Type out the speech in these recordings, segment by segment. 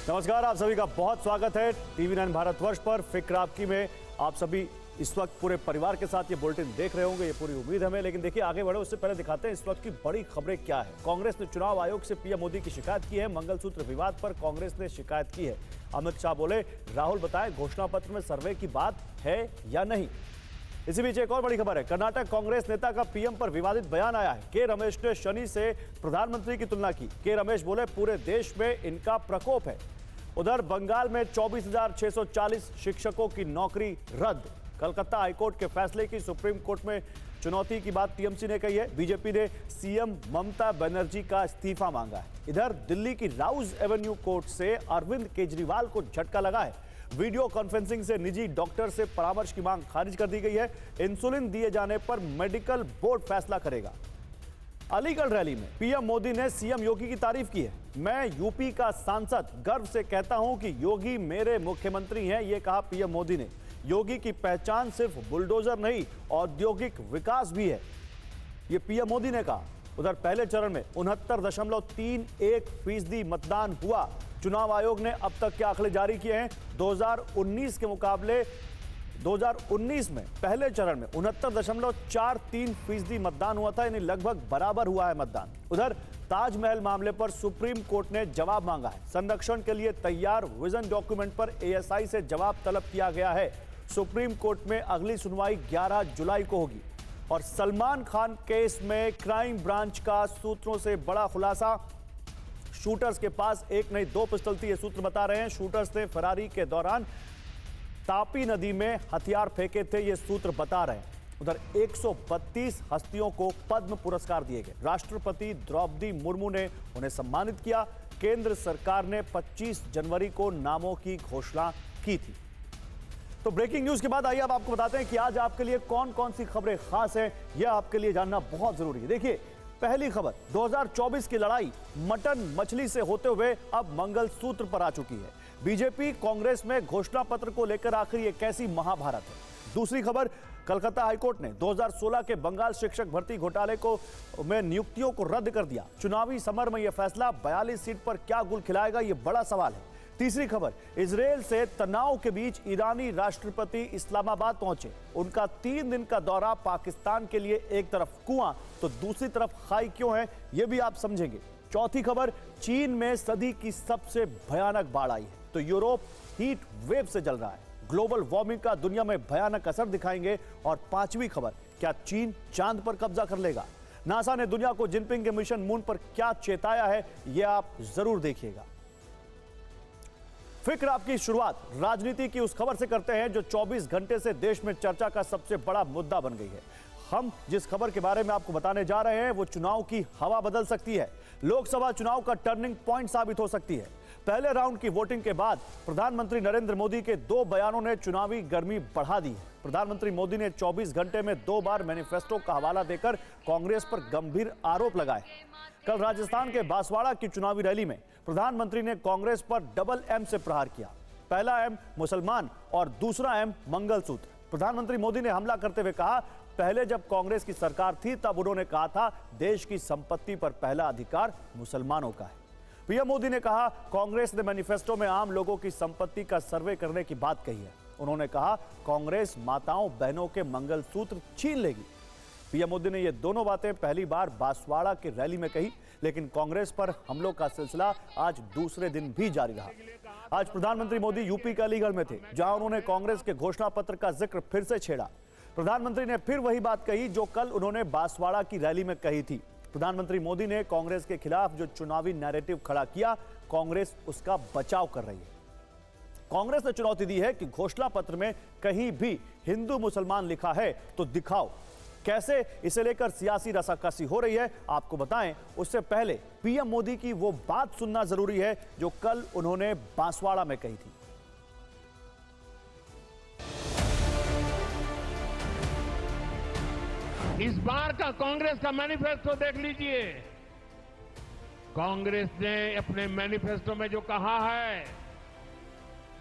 नमस्कार, आप सभी का बहुत स्वागत है टीवी 9 भारतवर्ष पर फिक्र आपकी में। आप सभी इस वक्त पूरे परिवार के साथ ये बुलेटिन देख रहे होंगे, ये पूरी उम्मीद हमें। लेकिन देखिए, आगे बढ़े उससे पहले दिखाते हैं इस वक्त की बड़ी खबरें क्या है। कांग्रेस ने चुनाव आयोग से पीएम मोदी की शिकायत की है। मंगलसूत्र विवाद पर कांग्रेस ने शिकायत की है। अमित शाह बोले, राहुल बताएं घोषणा पत्र में सर्वे की बात है या नहीं। इसी बीच एक और बड़ी खबर है। कर्नाटक कांग्रेस नेता का पीएम पर विवादित बयान आया है। के रमेश ने शनि से प्रधानमंत्री की तुलना की। के रमेश बोले, पूरे देश में इनका प्रकोप है। उधर बंगाल में 24,640 शिक्षकों की नौकरी रद्द। कलकत्ता हाईकोर्ट के फैसले की सुप्रीम कोर्ट में चुनौती की बात टीएमसी ने कही है। बीजेपी ने सीएम ममता बनर्जी का इस्तीफा मांगा है। इधर दिल्ली की राउज एवेन्यू कोर्ट से अरविंद केजरीवाल को झटका लगा है। वीडियो कॉन्फ्रेंसिंग से निजी डॉक्टर से परामर्श की मांग खारिज कर दी गई है। इंसुलिन दिए जाने पर मेडिकल बोर्ड फैसला करेगा। अलीगढ़ रैली में पीएम मोदी ने सीएम योगी की तारीफ की है। मैं यूपी का सांसद गर्व से कहता हूं कि योगी मेरे मुख्यमंत्री हैं, यह कहा पीएम मोदी ने। योगी की पहचान सिर्फ बुलडोजर नहीं, औद्योगिक विकास भी है, यह पीएम मोदी ने कहा। उधर पहले चरण में 69.31% मतदान हुआ। चुनाव आयोग ने अब तक के आंकड़े जारी किए हैं। 2019 के मुकाबले 2019 में पहले चरण में 69.43% मतदान हुआ था, यानी लगभग बराबर हुआ है मतदान। उधर ताजमहल मामले पर सुप्रीम कोर्ट ने जवाब मांगा है। संरक्षण के लिए तैयार विजन डॉक्यूमेंट पर एएसआई से जवाब तलब किया गया है। सुप्रीम कोर्ट में अगली सुनवाई 11 जुलाई को होगी। और सलमान खान केस में क्राइम ब्रांच का सूत्रों से बड़ा खुलासा। शूटर्स के पास एक नहीं दो पिस्टल थी, ये सूत्र बता रहे हैं। शूटर्स ने फरारी के दौरान तापी नदी में हथियार फेंके थे, ये सूत्र बता रहे हैं। उधर 132 हस्तियों को पद्म पुरस्कार दिए गए। राष्ट्रपति द्रौपदी मुर्मू ने उन्हें सम्मानित किया। केंद्र सरकार ने 25 जनवरी को नामों की घोषणा की थी। तो ब्रेकिंग न्यूज के बाद आइए अब आपको बताते हैं कि आज आपके लिए कौन कौन सी खबरें खास हैं, यह आपके लिए जानना बहुत जरूरी है। देखिए, पहली खबर, 2024 की लड़ाई मटन मछली से होते हुए अब मंगलसूत्र पर आ चुकी है। बीजेपी कांग्रेस में घोषणा पत्र को लेकर आखिर ये कैसी महाभारत है। दूसरी खबर, कलकत्ता हाईकोर्ट ने 2016 के बंगाल शिक्षक भर्ती घोटाले में नियुक्तियों को रद्द कर दिया। चुनावी समर में यह फैसला 42 सीट पर क्या गुल खिलाएगा, यह बड़ा सवाल है। तीसरी खबर, इजरायल से तनाव के बीच ईरानी राष्ट्रपति इस्लामाबाद पहुंचे। उनका 3 दिन का दौरा पाकिस्तान के लिए एक तरफ कुआं तो दूसरी तरफ खाई क्यों है, यह भी आप समझेंगे। चौथी खबर, चीन में सदी की सबसे भयानक बाढ़ आई है तो यूरोप हीट वेव से जल रहा है। ग्लोबल वार्मिंग का दुनिया में भयानक असर दिखाएंगे। और पांचवी खबर, क्या चीन चांद पर कब्जा कर लेगा। नासा ने दुनिया को जिनपिंग के मिशन मून पर क्या चेताया है, यह आप जरूर देखिएगा। फिक्र आपकी शुरुआत राजनीति की उस खबर से करते हैं जो 24 घंटे से देश में चर्चा का सबसे बड़ा मुद्दा बन गई है। हम जिस खबर के बारे में आपको बताने जा रहे हैं वो चुनाव की हवा बदल सकती है, लोकसभा चुनाव का टर्निंग पॉइंट साबित हो सकती है। पहले राउंड की वोटिंग के बाद प्रधानमंत्री नरेंद्र मोदी के 2 बयानों ने चुनावी गर्मी बढ़ा दी है। प्रधानमंत्री मोदी ने 24 घंटे में 2 बार मैनिफेस्टो का हवाला देकर कांग्रेस पर गंभीर आरोप लगाए। कल राजस्थान के बांसवाड़ा की चुनावी रैली में प्रधानमंत्री ने कांग्रेस पर डबल एम से प्रहार किया। पहला एम मुसलमान और दूसरा एम मंगलसूत्र। प्रधानमंत्री मोदी ने हमला करते हुए कहा, पहले जब कांग्रेस की सरकार थी तब उन्होंने कहा था देश की संपत्ति पर पहला अधिकार मुसलमानों का है। पीएम मोदी ने कहा, कांग्रेस ने मैनिफेस्टो में आम लोगों की संपत्ति का सर्वे करने की बात कही है। उन्होंने कहा, कांग्रेस माताओं बहनों के मंगलसूत्र छीन लेगी। पीएम मोदी ने ये दोनों बातें पहली बार बांसवाड़ा की रैली में कही, लेकिन कांग्रेस पर हमलों का सिलसिला आज दूसरे दिन भी जारी रहा। आज प्रधानमंत्री मोदी यूपी के अलीगढ़ में थे, जहां उन्होंने कांग्रेस के घोषणा पत्र का जिक्र फिर से छेड़ा। प्रधानमंत्री ने फिर वही बात कही जो कल उन्होंने बांसवाड़ा की रैली में कही थी। प्रधानमंत्री मोदी ने कांग्रेस के खिलाफ जो चुनावी नैरेटिव खड़ा किया, कांग्रेस उसका बचाव कर रही है। कांग्रेस ने चुनौती दी है कि घोषणा पत्र में कहीं भी हिंदू मुसलमान लिखा है तो दिखाओ। कैसे, इसे लेकर सियासी रसाकसी हो रही है, आपको बताएं उससे पहले पीएम मोदी की वो बात सुनना जरूरी है जो कल उन्होंने बांसवाड़ा में कही थी। इस बार का कांग्रेस का मैनिफेस्टो देख लीजिए। कांग्रेस ने अपने मैनिफेस्टो में जो कहा है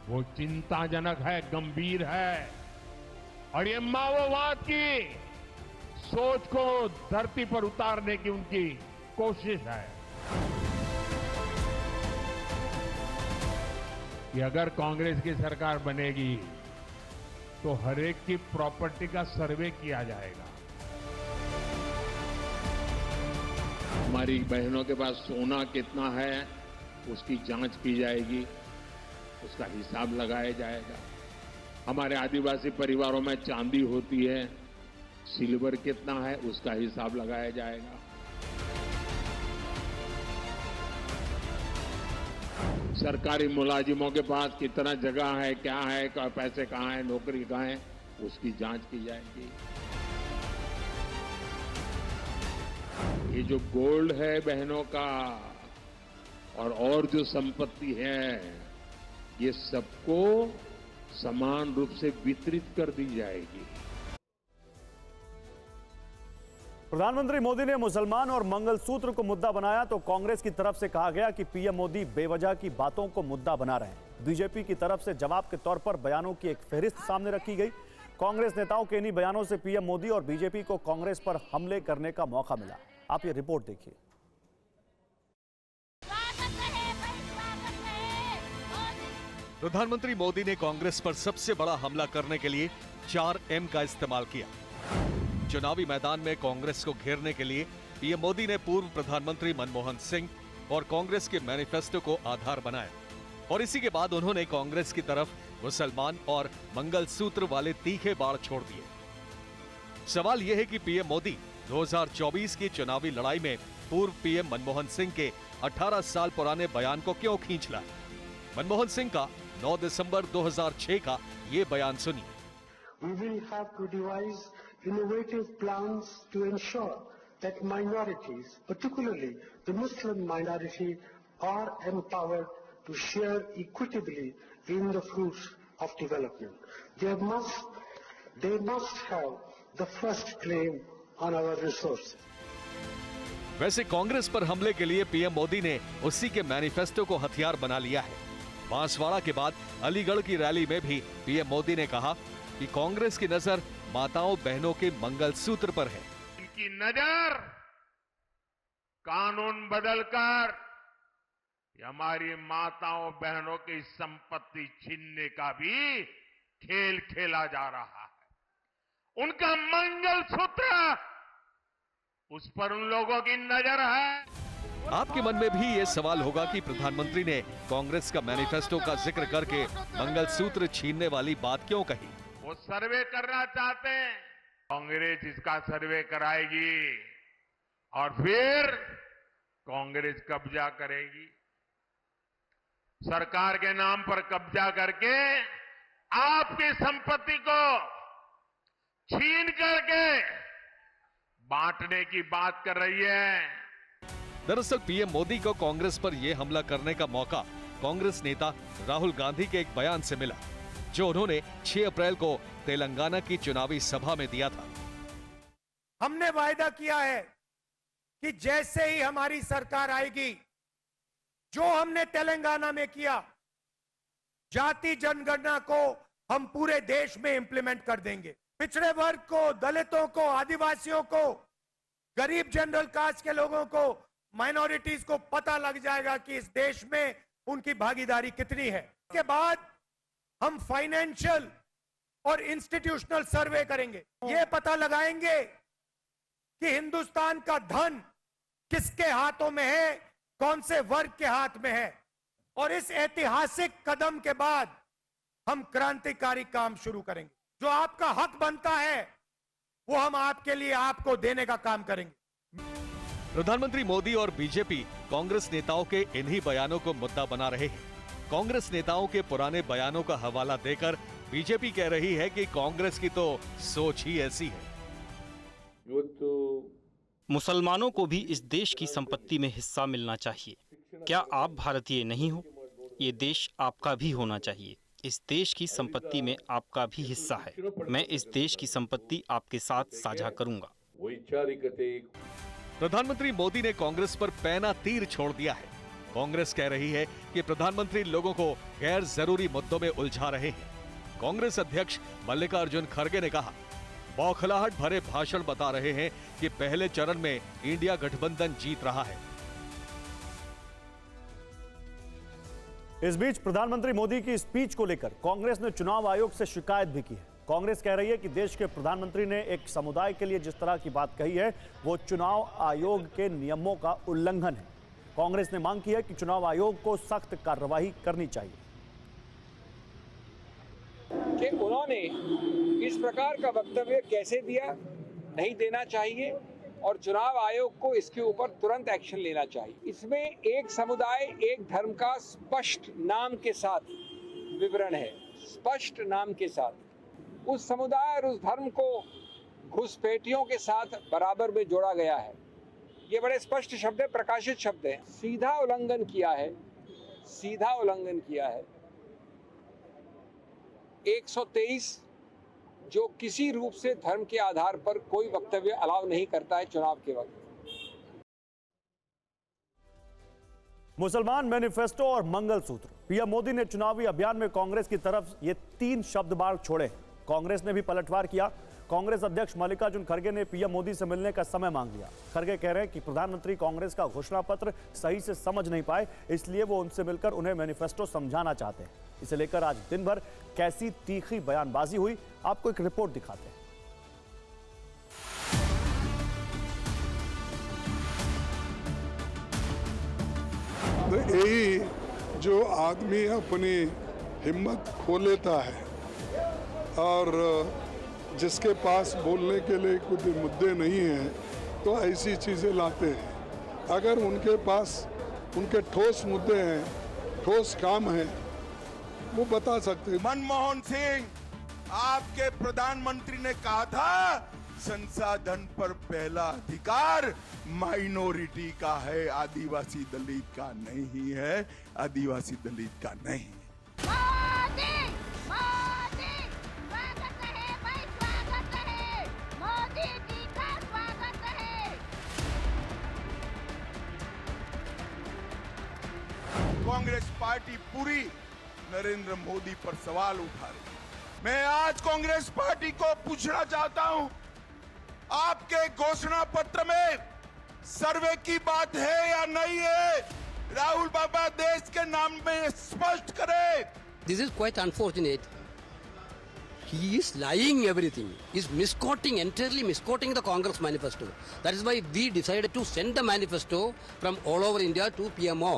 वो चिंताजनक है, गंभीर है और ये माओवाद की सोच को धरती पर उतारने की उनकी कोशिश है। कि अगर कांग्रेस की सरकार बनेगी तो हर एक की प्रॉपर्टी का सर्वे किया जाएगा। हमारी बहनों के पास सोना कितना है उसकी जांच की जाएगी, उसका हिसाब लगाया जाएगा। हमारे आदिवासी परिवारों में चांदी होती है, सिल्वर कितना है उसका हिसाब लगाया जाएगा। सरकारी मुलाजिमों के पास कितना जगह है, क्या है, पैसे कहाँ है, नौकरी कहाँ है, उसकी जांच की जाएगी। ये जो गोल्ड है बहनों का और जो संपत्ति है, ये सबको समान रूप से वितरित कर दी जाएगी। प्रधानमंत्री मोदी ने मुसलमान और मंगलसूत्र को मुद्दा बनाया तो कांग्रेस की तरफ से कहा गया कि पीएम मोदी बेवजह की बातों को मुद्दा बना रहे हैं। बीजेपी की तरफ से जवाब के तौर पर बयानों की एक फहरिस्त सामने रखी गई। कांग्रेस नेताओं के इन्हीं बयानों से पीएम मोदी और बीजेपी को कांग्रेस पर हमले करने का मौका मिला। आप ये रिपोर्ट देखिए। प्रधानमंत्री मोदी ने कांग्रेस पर सबसे बड़ा हमला करने के लिए 4M का इस्तेमाल किया। चुनावी मैदान में कांग्रेस को घेरने के लिए पीएम मोदी ने पूर्व प्रधानमंत्री मनमोहन सिंह और कांग्रेस के मैनिफेस्टो को आधार बनाया और इसी के बाद उन्होंने कांग्रेस की तरफ मुसलमान और मंगलसूत्र वाले तीखे बाण छोड़ दिए। सवाल यह है कि पीएम मोदी 2024 की चुनावी लड़ाई में पूर्व पीएम मनमोहन सिंह के 18 साल पुराने बयान को क्यों खींच लाए। मनमोहन सिंह का 9 दिसंबर 2006 का ये बयान सुनिए। We will have to devise innovative plans to ensure that minorities, particularly the Muslim minority, are empowered to share equitably in the fruits of development. They must have the first claim on our resources. वैसे कांग्रेस पर हमले के लिए PM Modi ने उसी के manifesto को हथियार बना लिया है। बांसवाड़ा के बाद अलीगढ़ की रैली में भी पीएम मोदी ने कहा कि कांग्रेस की नजर माताओं बहनों के मंगलसूत्र पर है। इनकी नजर कानून बदलकर हमारी माताओं बहनों की संपत्ति छीनने का भी खेल खेला जा रहा है। उनका मंगलसूत्र, उस पर उन लोगों की नजर है। आपके मन में भी ये सवाल होगा कि प्रधानमंत्री ने कांग्रेस का मैनिफेस्टो का जिक्र करके मंगलसूत्र छीनने वाली बात क्यों कही। वो सर्वे करना चाहते हैं, कांग्रेस इसका सर्वे कराएगी और फिर कांग्रेस कब्जा करेगी। सरकार के नाम पर कब्जा करके आपकी संपत्ति को छीन करके बांटने की बात कर रही है। दरअसल पीएम मोदी को कांग्रेस पर यह हमला करने का मौका कांग्रेस नेता राहुल गांधी के एक बयान से मिला, जो उन्होंने 6 अप्रैल को तेलंगाना की चुनावी सभा में दिया था। हमने वायदा किया है कि जैसे ही हमारी सरकार आएगी, जो हमने तेलंगाना में किया, जाति जनगणना को हम पूरे देश में इंप्लीमेंट कर देंगे। पिछड़े वर्ग को, दलितों को, आदिवासियों को, गरीब जनरल कास्ट के लोगों को, माइनॉरिटीज को पता लग जाएगा कि इस देश में उनकी भागीदारी कितनी है। इसके बाद हम फाइनेंशियल और इंस्टीट्यूशनल सर्वे करेंगे। ये पता लगाएंगे कि हिंदुस्तान का धन किसके हाथों में है, कौन से वर्ग के हाथ में है। और इस ऐतिहासिक कदम के बाद हम क्रांतिकारी काम शुरू करेंगे। जो आपका हक बनता है वो हम आपके लिए, आपको देने का काम करेंगे। प्रधानमंत्री मोदी और बीजेपी कांग्रेस नेताओं के इन्हीं बयानों को मुद्दा बना रहे हैं। कांग्रेस नेताओं के पुराने बयानों का हवाला देकर बीजेपी कह रही है कि कांग्रेस की तो सोच ही ऐसी है। मुसलमानों को भी इस देश की संपत्ति में हिस्सा मिलना चाहिए। क्या आप भारतीय नहीं हो? ये देश आपका भी होना चाहिए। इस देश की संपत्ति में आपका भी हिस्सा है। मैं इस देश की संपत्ति आपके साथ साझा करूंगा। प्रधानमंत्री मोदी ने कांग्रेस पर पैना तीर छोड़ दिया है। कांग्रेस कह रही है कि प्रधानमंत्री लोगों को गैर जरूरी मुद्दों में उलझा रहे हैं। कांग्रेस अध्यक्ष मल्लिकार्जुन खड़गे ने कहा, बौखलाहट भरे भाषण बता रहे हैं कि पहले चरण में इंडिया गठबंधन जीत रहा है। इस बीच प्रधानमंत्री मोदी की स्पीच को लेकर कांग्रेस ने चुनाव आयोग से शिकायत भी की है। कांग्रेस कह रही है कि देश के प्रधानमंत्री ने एक समुदाय के लिए जिस तरह की बात कही है वो चुनाव आयोग के नियमों का उल्लंघन है। कांग्रेस ने मांग की है कि चुनाव आयोग को सख्त कार्रवाई करनी चाहिए। कि उन्होंने इस प्रकार का वक्तव्य कैसे दिया, नहीं देना चाहिए और चुनाव आयोग को इसके ऊपर तुरंत एक्शन लेना चाहिए। इसमें एक समुदाय एक धर्म का स्पष्ट नाम के साथ विवरण है, स्पष्ट नाम के साथ उस समुदाय और उस धर्म को घुसपैठियों के साथ बराबर में जोड़ा गया है। ये बड़े स्पष्ट शब्द है, प्रकाशित शब्द है। सीधा उल्लंघन किया है, सीधा उल्लंघन किया है 123 जो किसी रूप से धर्म के आधार पर कोई वक्तव्य अलाउ नहीं करता है चुनाव के वक्त। मुसलमान मैनिफेस्टो और मंगलसूत्र। पीएम मोदी ने चुनावी अभियान में कांग्रेस की तरफ ये 3 शब्द बार छोड़े। कांग्रेस ने भी पलटवार किया। कांग्रेस अध्यक्ष मल्लिकार्जुन खड़गे ने पीएम मोदी से मिलने का समय मांग लिया। खड़गे कह रहे हैं कि प्रधानमंत्री कांग्रेस का घोषणा पत्र सही से समझ नहीं पाए, इसलिए वो उनसे मिलकर उन्हें मैनिफेस्टो समझाना चाहते हैं। इसे लेकर आज दिन भर कैसी तीखी बयानबाजी हुई, आपको एक रिपोर्ट दिखाते हैं। तो यही जो आदमी अपनी हिम्मत खो लेता है और जिसके पास बोलने के लिए कुछ मुद्दे नहीं हैं तो ऐसी चीज़ें लाते हैं। अगर उनके पास उनके ठोस मुद्दे हैं, ठोस काम हैं, वो बता सकते हैं। मनमोहन सिंह आपके प्रधानमंत्री ने कहा था संसाधन पर पहला अधिकार माइनॉरिटी का है, आदिवासी दलित का नहीं है, आदिवासी दलित का नहीं। कांग्रेस पार्टी पूरी नरेंद्र मोदी पर सवाल उठा रही है। मैं आज कांग्रेस पार्टी को पूछना चाहता हूं, आपके घोषणा पत्र में सर्वे की बात है या नहीं है? राहुल बाबा देश के नाम में स्पष्ट करे। This is quite unfortunate. He is lying everything. He is misquoting, entirely misquoting the Congress manifesto. That is why we decided to send the manifesto from all over India to PMO.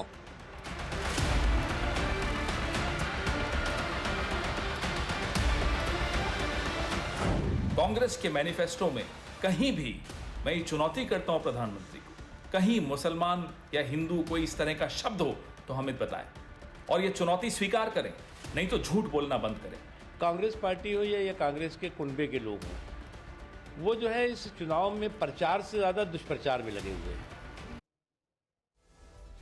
Congress के manifesto में कहीं भी मैं ये चुनौती करता हूं प्रधानमंत्री को, कहीं मुसलमान या हिंदू कोई इस तरह का शब्द हो तो हमें बताएं और ये चुनौती स्वीकार करें, नहीं तो झूठ बोलना बंद करें। कांग्रेस पार्टी हो या कांग्रेस के कुनबे के लोग हों, वो जो है इस चुनाव में प्रचार से ज़्यादा दुष्प्रचार में लगे हुए हैं।